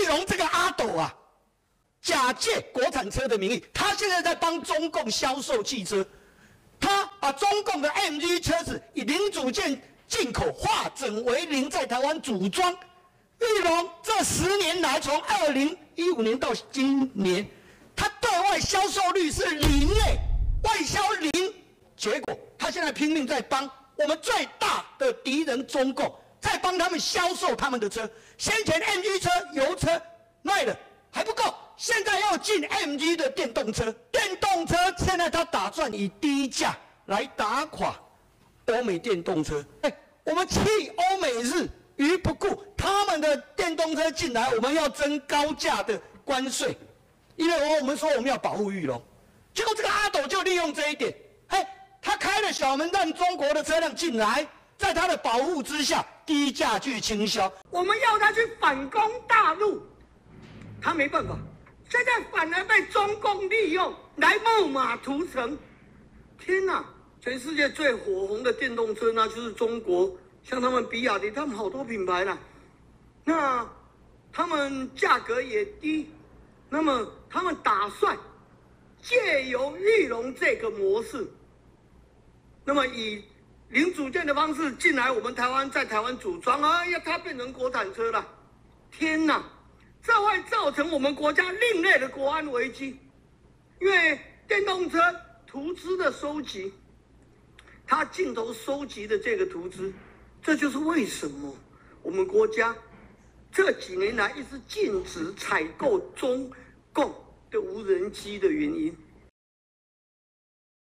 龙这个阿斗啊，假借国产车的名义，他现在在帮中共销售汽车。他把中共的 MG 车子以零组件进口化整为零，在台湾组装。裕隆这10年来，从2015年到今年，他对外销售率是0耶，外销0。结果他现在拼命在帮我们最大的敌人中共，在帮他们销售他们的车。先前 MG 车、油车卖了还不够，现在要进 MG 的电动车。电动车现在他打算以低价来打垮欧美电动车。我们弃欧美日于不顾，他们的电动车进来，我们要征高价的关税，因为我们说我们要保护裕隆。结果这个阿斗就利用这一点，他开了小门让中国的车辆进来，在他的保护之下，低价去倾销。我们要他去反攻大陆，他没办法，现在反而被中共利用来木马屠城。天哪！全世界最火红的电动车，那就是中国，像他们比亚迪，他们好多品牌啦。那他们价格也低，那么他们打算借由裕隆这个模式，那么以零组件的方式进来我们台湾，在台湾组装，哎呀，它变成国产车了。天哪，这会造成我们国家另类的国安危机，因为电动车图资的收集。他镜头收集的这个图资，这就是为什么我们国家这几年来一直禁止采购中共的无人机的原因。